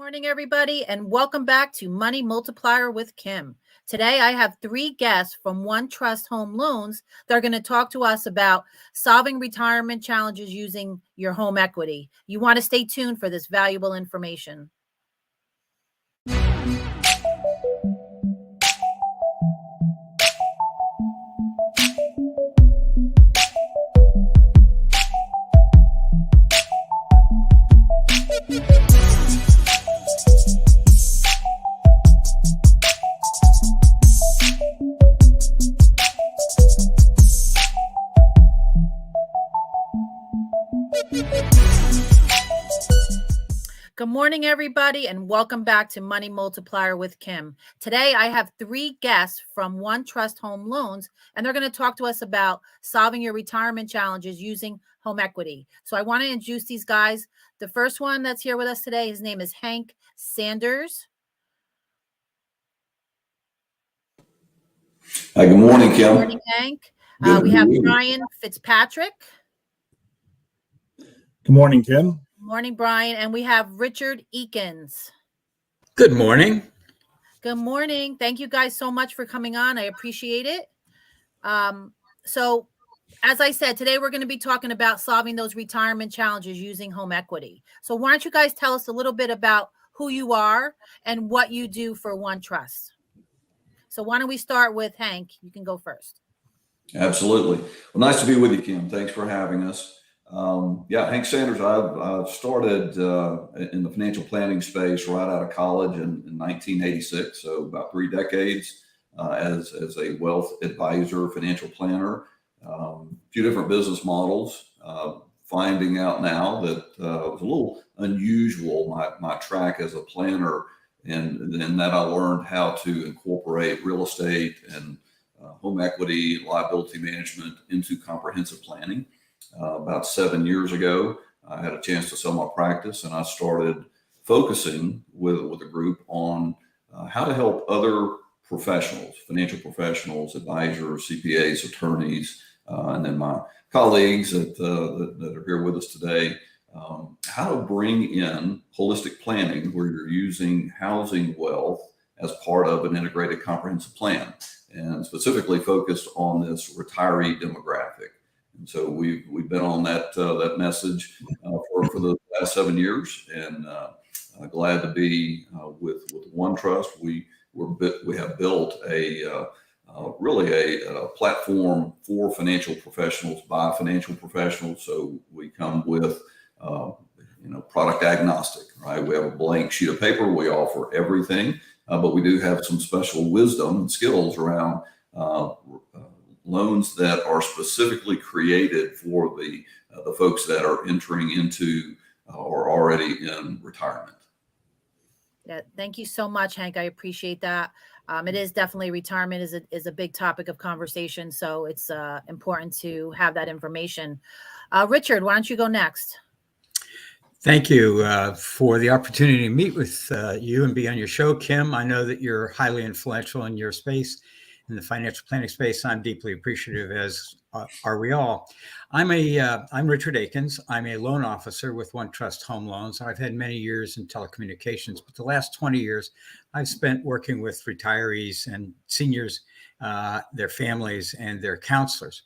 Morning, everybody, and welcome back to Money Multiplier with Kim. Today, I have three guests from One Trust Home Loans that are going to talk to us about solving retirement challenges using your home equity. You want to stay tuned for this valuable information. Good morning, everybody, and welcome back to Money Multiplier with Kim. Today, I have three guests from One Trust Home Loans, and they're going to talk to us about solving your retirement challenges using home equity. So I want to introduce these guys. The first one that's here with us today, his name is Hank Sanders. Hi, good morning, Kim. Good morning, Hank. We have Brian Fitzpatrick. Good morning, Kim. Morning, Brian. And we have Richard Eakins. Good morning. Good morning. Thank you guys so much for coming on. I appreciate it. So as I said, today we're going to be talking about solving those retirement challenges using home equity. So why don't you guys tell us a little bit about who you are and what you do for One Trust? So why don't we start with Hank? You can go first. Absolutely. Well, nice to be with you, Kim. Thanks for having us. Hank Sanders. I've started in the financial planning space right out of college in 1986, so about 3 decades as a wealth advisor, financial planner, a few different business models. Finding out now that it was a little unusual, my track as a planner, and that I learned how to incorporate real estate and home equity, liability management into comprehensive planning. About 7 years ago, I had a chance to sell my practice, and I started focusing with a group on how to help other professionals, financial professionals, advisors, CPAs, attorneys, and then my colleagues that are here with us today, how to bring in holistic planning where you're using housing wealth as part of an integrated comprehensive plan, and specifically focused on this retiree demographic. And so we've been on that message for the last 7 years, and glad to be with One Trust. We have built really a platform for financial professionals by financial professionals. So we come with product agnostic, right? We have a blank sheet of paper. We offer everything, but we do have some special wisdom and skills around loans that are specifically created for the folks that are entering into or already in retirement. Yeah, thank you so much, Hank. I appreciate that. It is definitely retirement is a big topic of conversation, so it's important to have that information. Richard, why don't you go next? Thank you for the opportunity to meet with you and be on your show, Kim. I know that you're highly influential in your space, in the financial planning space. I'm deeply appreciative, as are we all. I'm Richard Eakins. I'm a loan officer with One Trust Home Loans. I've had many years in telecommunications, but the last 20 years I've spent working with retirees and seniors, their families, and their counselors.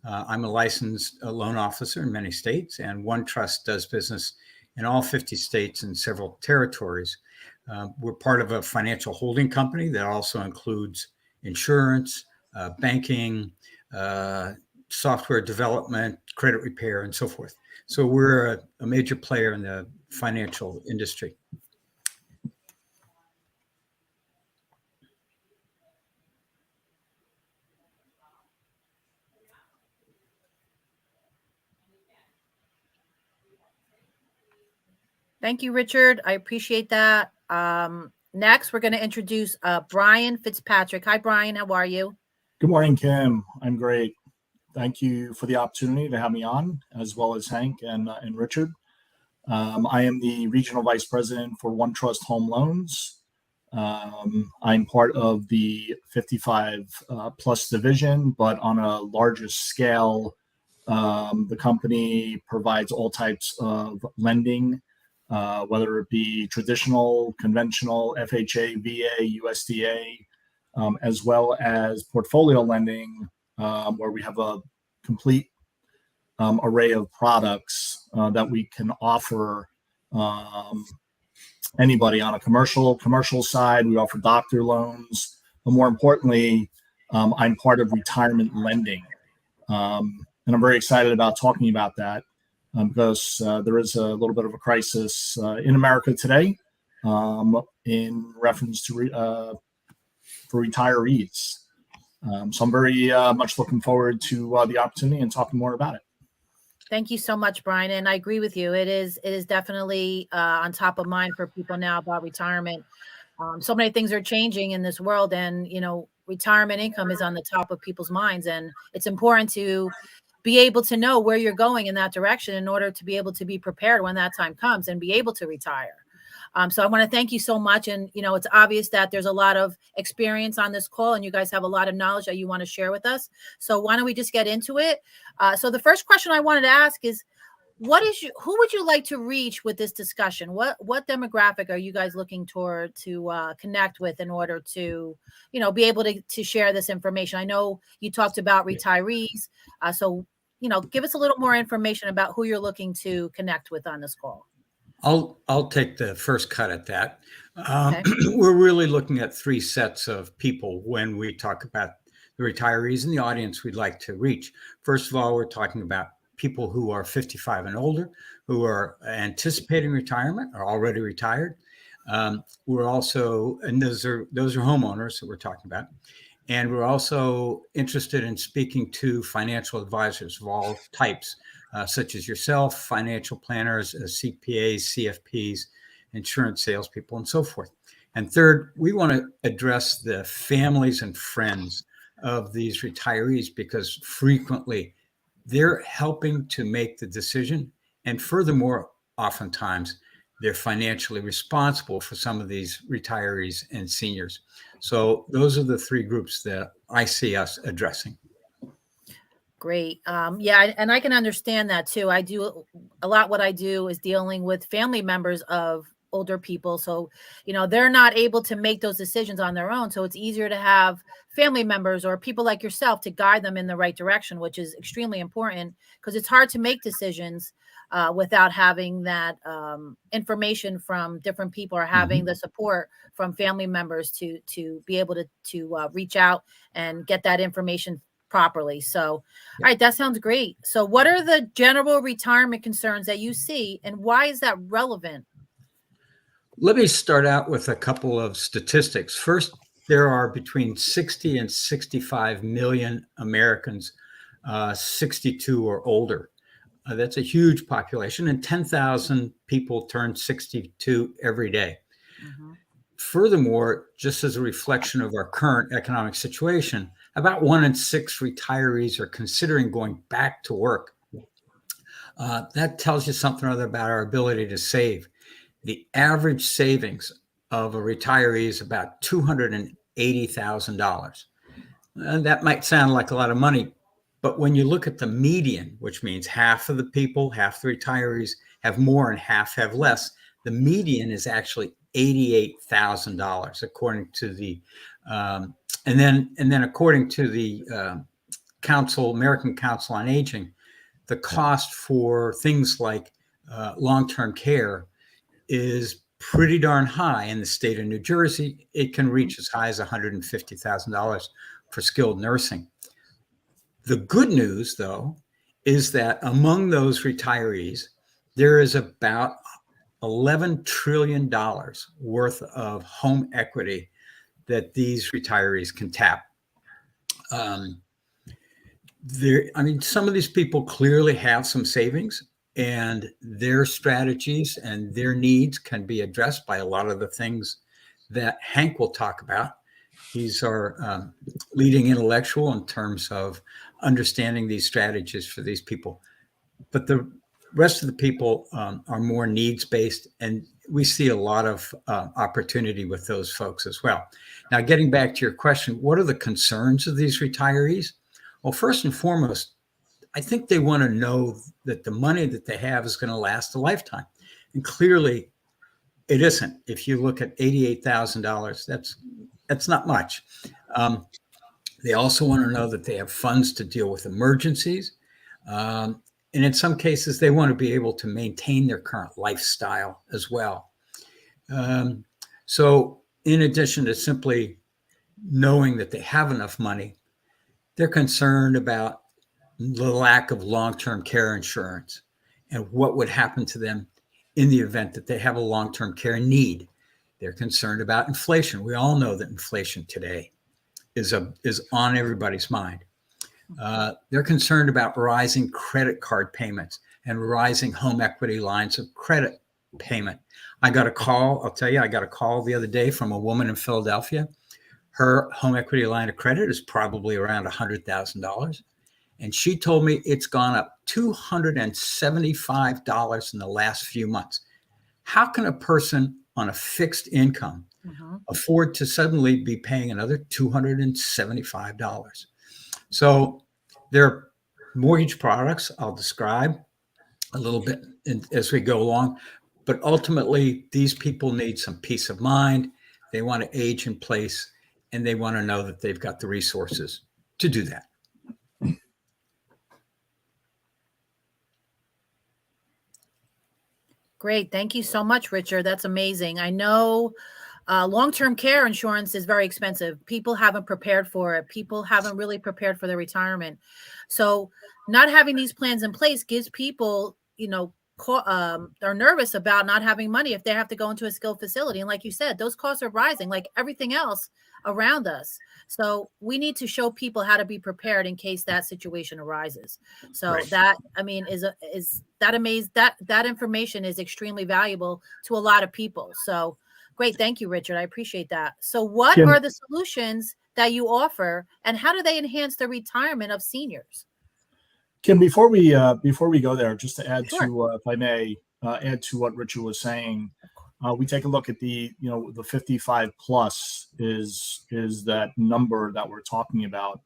I'm a licensed loan officer in many states, and One Trust does business in all 50 states and several territories. We're part of a financial holding company that also includes insurance, banking, software development, credit repair, and so forth. So we're a major player in the financial industry. Thank you, Richard. I appreciate that. Next, we're going to introduce Brian Fitzpatrick. Hi, Brian. How are you? Good morning, Kim. I'm great. Thank you for the opportunity to have me on, as well as Hank and Richard. I am the Regional Vice President for One Trust Home Loans. I'm part of the 55 plus division, but on a larger scale, the company provides all types of lending whether it be traditional, conventional, FHA, VA, USDA, as well as portfolio lending, where we have a complete array of products that we can offer anybody on a commercial side. We offer doctor loans, but more importantly, I'm part of retirement lending, and I'm very excited about talking about that because there is a little bit of a crisis in America today in reference to for retirees. So I'm very much looking forward to the opportunity and talking more about it. Thank you so much, Brian. And I agree with you. It is definitely on top of mind for people now about retirement. So many things are changing in this world, and retirement income is on the top of people's minds, and it's important to be able to know where you're going in that direction in order to be able to be prepared when that time comes and be able to retire. So I want to thank you so much. And, it's obvious that there's a lot of experience on this call, and you guys have a lot of knowledge that you want to share with us. So why don't we just get into it? So the first question I wanted to ask is, who would you like to reach with this discussion? What demographic are you guys looking toward to connect with in order to, be able to share this information? I know you talked about retirees. So, give us a little more information about who you're looking to connect with on this call. I'll take the first cut at that. Okay. We're really looking at three sets of people when we talk about the retirees in the audience we'd like to reach. First of all, we're talking about people who are 55 and older, who are anticipating retirement or already retired. We're also, and those are homeowners that we're talking about. And we're also interested in speaking to financial advisors of all types, such as yourself, financial planners, CPAs, CFPs, insurance salespeople, and so forth. And third, we want to address the families and friends of these retirees because frequently they're helping to make the decision. And furthermore, oftentimes they're financially responsible for some of these retirees and seniors. So those are the three groups that I see us addressing. Great. Yeah, and I can understand that too. I do a lot. What I do is dealing with family members of older people. So, they're not able to make those decisions on their own. So it's easier to have family members or people like yourself to guide them in the right direction, which is extremely important because it's hard to make decisions without having that information from different people or having the support from family members to be able to reach out and get that information properly. So, all right, that sounds great. So what are the general retirement concerns that you see and why is that relevant? Let me start out with a couple of statistics. First, there are between 60 and 65 million Americans 62 or older. That's a huge population, and 10,000 people turn 62 every day. Furthermore, just as a reflection of our current economic situation, about 1 in 6 retirees are considering going back to work. That tells you something or other about our ability to save. The average savings of a retiree is about $280,000. And that might sound like a lot of money, but when you look at the median, which means half of the people, half the retirees have more and half have less, the median is actually $88,000, according to the, and then according to the American Council on Aging, the cost for things like long-term care is pretty darn high. In the state of New Jersey, it can reach as high as $150,000 for skilled nursing. The good news, though, is that among those retirees, there is about $11 trillion worth of home equity that these retirees can tap. Some of these people clearly have some savings, and their strategies and their needs can be addressed by a lot of the things that Hank will talk about. He's our leading intellectual in terms of understanding these strategies for these people. But the rest of the people are more needs-based, and we see a lot of opportunity with those folks as well. Now, getting back to your question, what are the concerns of these retirees? Well, first and foremost, I think they want to know that the money that they have is going to last a lifetime. And clearly it isn't. If you look at $88,000, that's not much. They also want to know that they have funds to deal with emergencies. And in some cases, they want to be able to maintain their current lifestyle as well. So in addition to simply knowing that they have enough money, they're concerned about the lack of long-term care insurance and what would happen to them in the event that they have a long-term care need. They're concerned about inflation. We all know that inflation today is on everybody's mind. They're concerned about rising credit card payments and rising home equity lines of credit payment. I got a call the other day from a woman in Philadelphia. Her home equity line of credit is probably around $100,000. And she told me it's gone up $275 in the last few months. How can a person on a fixed income afford to suddenly be paying another $275? So there are mortgage products I'll describe a little bit as we go along. But ultimately, these people need some peace of mind. They want to age in place, and they want to know that they've got the resources to do that. Great. Thank you so much, Richard. That's amazing. I know long-term care insurance is very expensive. People haven't prepared for it. People haven't really prepared for their retirement. So not having these plans in place gives people, they're nervous about not having money if they have to go into a skilled facility. And like you said, those costs are rising like everything else around us. So we need to show people how to be prepared in case that situation arises. So Right. that, that information is extremely valuable to a lot of people. So great. Thank you, Richard. I appreciate that. So what Kim- are the solutions that you offer and how do they enhance the retirement of seniors? Kim, before we go there, just to add Sure. to, if I may, add to what Richard was saying, we take a look at the 55 plus is that number that we're talking about,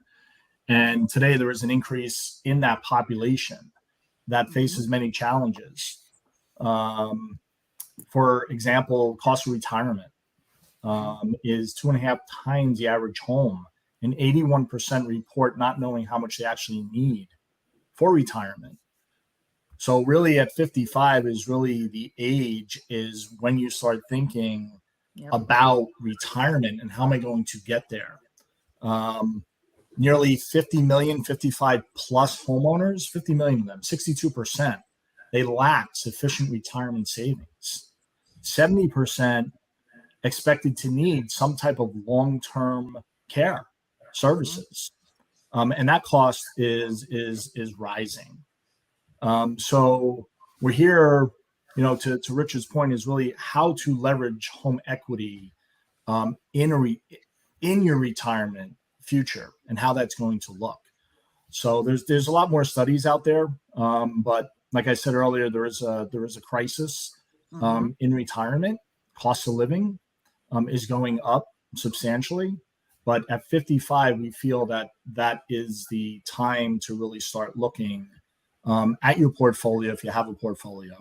and today there is an increase in that population that faces many challenges. For example, cost of retirement is 2.5 times the average home, and 81% report not knowing how much they actually need for retirement. So really at 55 is really the age is when you start thinking about retirement and how am I going to get there. Nearly 50 million 55 plus homeowners, 50 million of them, 62%, they lack sufficient retirement savings. 70% expected to need some type of long-term care services. And that cost is rising. So we're here, to Richard's point, is really how to leverage home equity in your retirement future and how that's going to look. So there's a lot more studies out there, but like I said earlier, there is a crisis in retirement. Cost of living is going up substantially. But at 55, we feel that is the time to really start looking at your portfolio if you have a portfolio,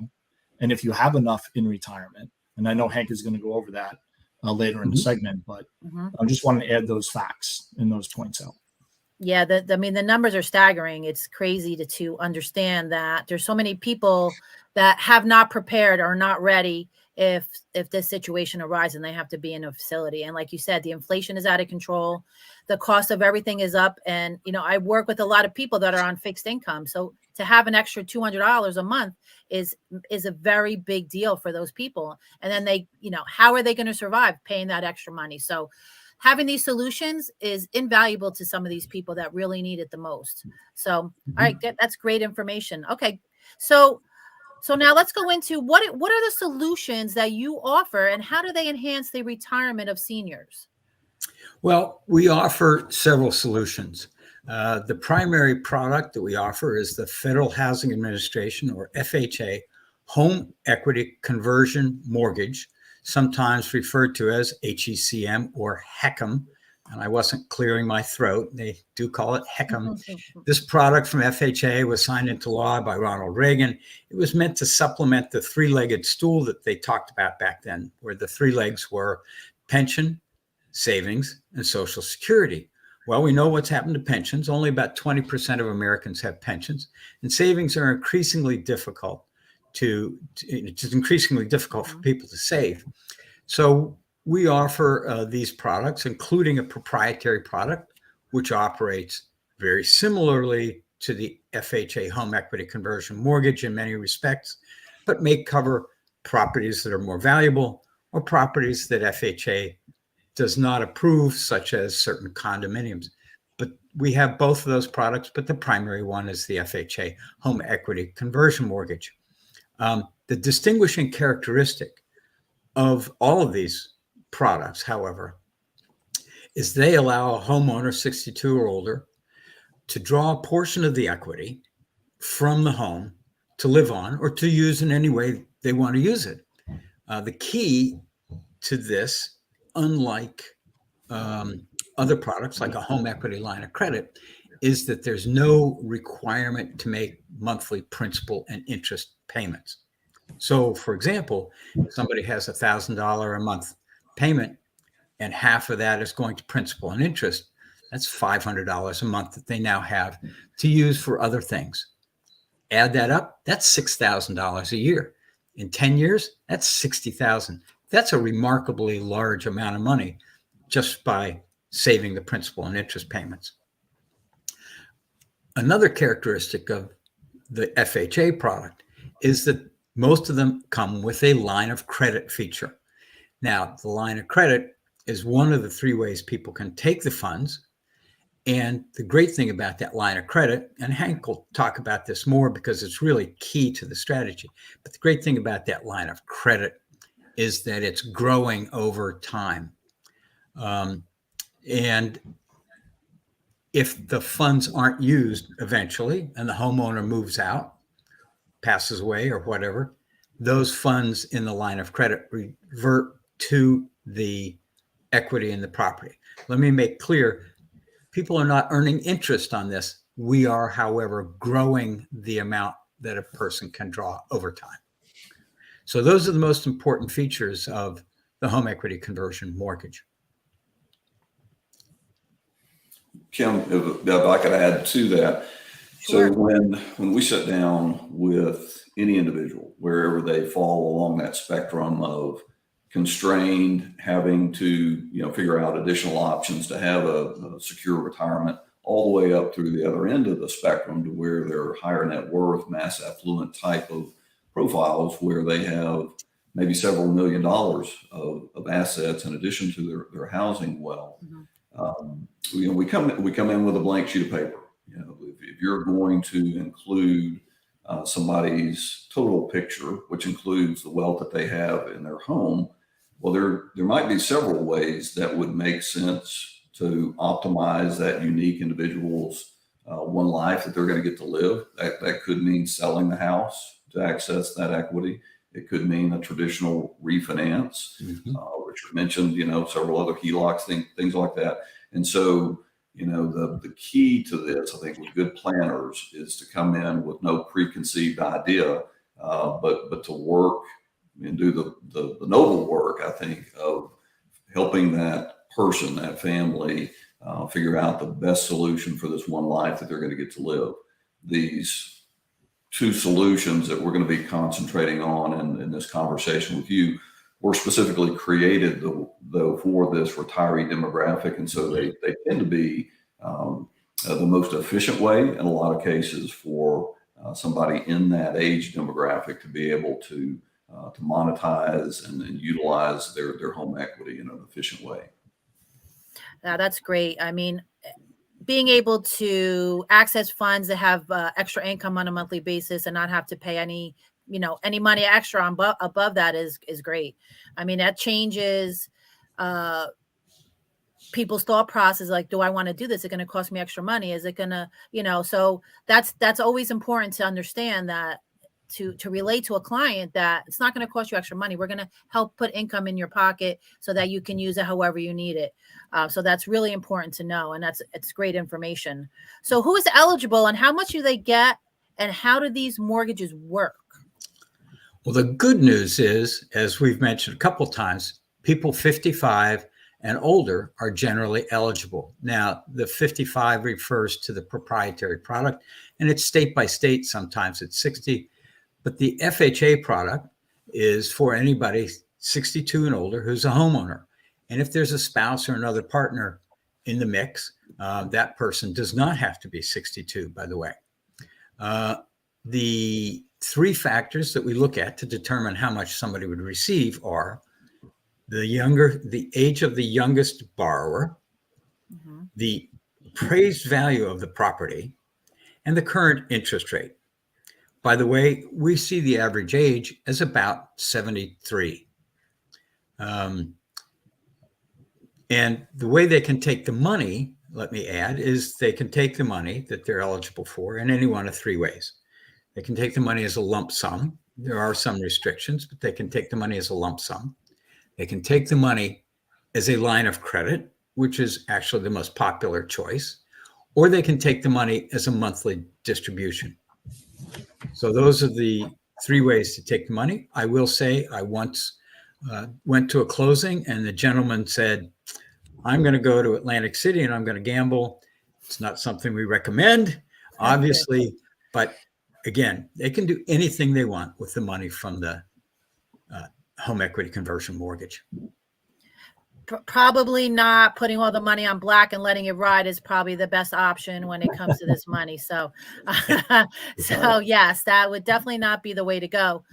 and if you have enough in retirement. And I know Hank is going to go over that later in the segment, but I just want to add those facts and those points out. Yeah, the numbers are staggering. It's crazy to understand that there's so many people that have not prepared or not ready if this situation arises and they have to be in a facility. And like you said, the inflation is out of control. The cost of everything is up. And, I work with a lot of people that are on fixed income. So to have an extra $200 a month is a very big deal for those people. And then they, how are they going to survive paying that extra money? So having these solutions is invaluable to some of these people that really need it the most. So, all right, that's great information. Okay. So now let's go into what are the solutions that you offer and how do they enhance the retirement of seniors? Well, we offer several solutions. The primary product that we offer is the Federal Housing Administration, or FHA, Home Equity Conversion Mortgage, sometimes referred to as HECM or HECM and I wasn't clearing my throat. They do call it HECM. This product from FHA was signed into law by Ronald Reagan. It was meant to supplement the three-legged stool that they talked about back then, where the three legs were pension, savings, and Social Security. Well, we know what's happened to pensions. Only about 20% of Americans have pensions, and savings are increasingly difficult it's increasingly difficult for people to save. So we offer these products, including a proprietary product, which operates very similarly to the FHA home equity conversion mortgage in many respects, but may cover properties that are more valuable or properties that FHA does not approve, such as certain condominiums. But we have both of those products, but the primary one is the FHA home equity conversion mortgage. The distinguishing characteristic of all of these products, however, is they allow a homeowner 62 or older to draw a portion of the equity from the home to live on or to use in any way they want to use it. The key to this, unlike other products like a home equity line of credit, is that there's no requirement to make monthly principal and interest payments. So, for example, if somebody has $1,000 a month payment and half of that is going to principal and interest, that's $500 a month that they now have to use for other things. Add that up, that's $6,000 a year. In 10 years, that's $60,000. That's a remarkably large amount of money just by saving the principal and interest payments. Another characteristic of the FHA product is that most of them come with a line of credit feature. Now, the line of credit is one of the three ways people can take the funds. And the great thing about that line of credit, and Hank will talk about this more because it's really key to the strategy, but the great thing about that line of credit is that it's growing over time. And if the funds aren't used eventually and the homeowner moves out, passes away or whatever, those funds in the line of credit revert to the equity in the property. Let me make clear, people are not earning interest on this. We are, however, growing the amount that a person can draw over time. So those are the most important features of the home equity conversion mortgage. Kim, if I could add to that. Sure. So when we sit down with any individual, wherever they fall along that spectrum of constrained, having to figure out additional options to have a secure retirement, all the way up through the other end of the spectrum to where they're higher net worth, mass affluent type of profiles, where they have maybe several $1 million of assets in addition to their housing wealth. We come in with a blank sheet of paper. If you're going to include somebody's total picture, which includes the wealth that they have in their home, well, there might be several ways that would make sense to optimize that unique individual's one life that they're going to get to live. That could mean selling the house to access that equity. It could mean a traditional refinance. Richard mentioned, several other HELOCs, things like that. And so, the key to this, I think, with good planners is to come in with no preconceived idea, but to work and do the noble work, I think, of helping that person, that family, figure out the best solution for this one life that they're going to get to live. These two solutions that we're going to be concentrating on in this conversation with you were specifically created though for this retiree demographic, and so they tend to be the most efficient way in a lot of cases for somebody in that age demographic to be able to monetize and utilize their home equity in an efficient way. That's great. I mean, being able to access funds that have extra income on a monthly basis and not have to pay any money extra above that is great. I mean, that changes people's thought process. Like, do I want to do this? Is it going to cost me extra money? Is it going to, so that's always important to understand that to relate to a client that it's not going to cost you extra money. We're going to help put income in your pocket so that you can use it however you need it. So that's really important to know, and it's great information. So who is eligible and how much do they get, and how do these mortgages work? Well, the good news is, as we've mentioned a couple times, people 55 and older are generally eligible. Now, the 55 refers to the proprietary product, and it's state by state. Sometimes it's 60, but the FHA product is for anybody 62 and older who's a homeowner. And if there's a spouse or another partner in the mix, that person does not have to be 62, by the way. The three factors that we look at to determine how much somebody would receive are the age of the youngest borrower, the appraised value of the property, and the current interest rate. By the way, we see the average age as about 73. And the way they can take the money, let me add, is they can take the money that they're eligible for in any one of three ways. They can take the money as a lump sum. There are some restrictions, but they can take the money as a lump sum. They can take the money as a line of credit, which is actually the most popular choice, or they can take the money as a monthly distribution. So those are the three ways to take the money. I will say I once went to a closing and the gentleman said, I'm going to go to Atlantic City and I'm going to gamble. It's not something we recommend, obviously, but again, they can do anything they want with the money from the home equity conversion mortgage. Probably not putting all the money on black and letting it ride is probably the best option when it comes to this money. So, so yes, that would definitely not be the way to go.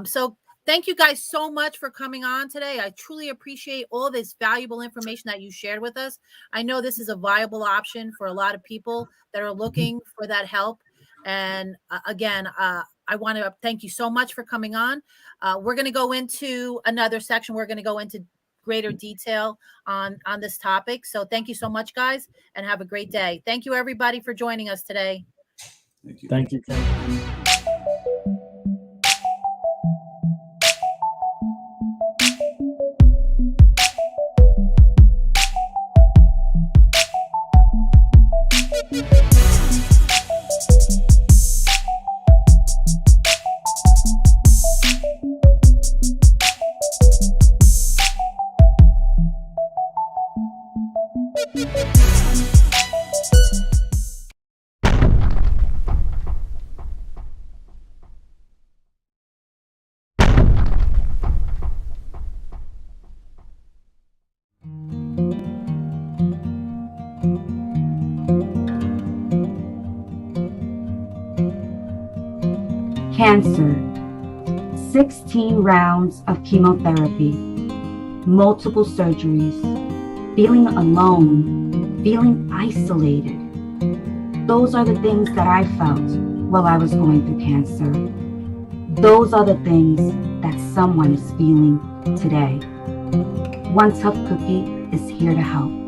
So thank you guys so much for coming on today. I truly appreciate all this valuable information that you shared with us. I know this is a viable option for a lot of people that are looking for that help. And again, I want to thank you so much for coming on. We're going to go into another section. We're going to go into greater detail on this topic. So thank you so much, guys, and have a great day. Thank you, everybody, for joining us today. Thank you. Thank you, Kim. Cancer, 16 rounds of chemotherapy, multiple surgeries, feeling alone, feeling isolated. Those are the things that I felt while I was going through cancer. Those are the things that someone is feeling today. One Tough Cookie is here to help.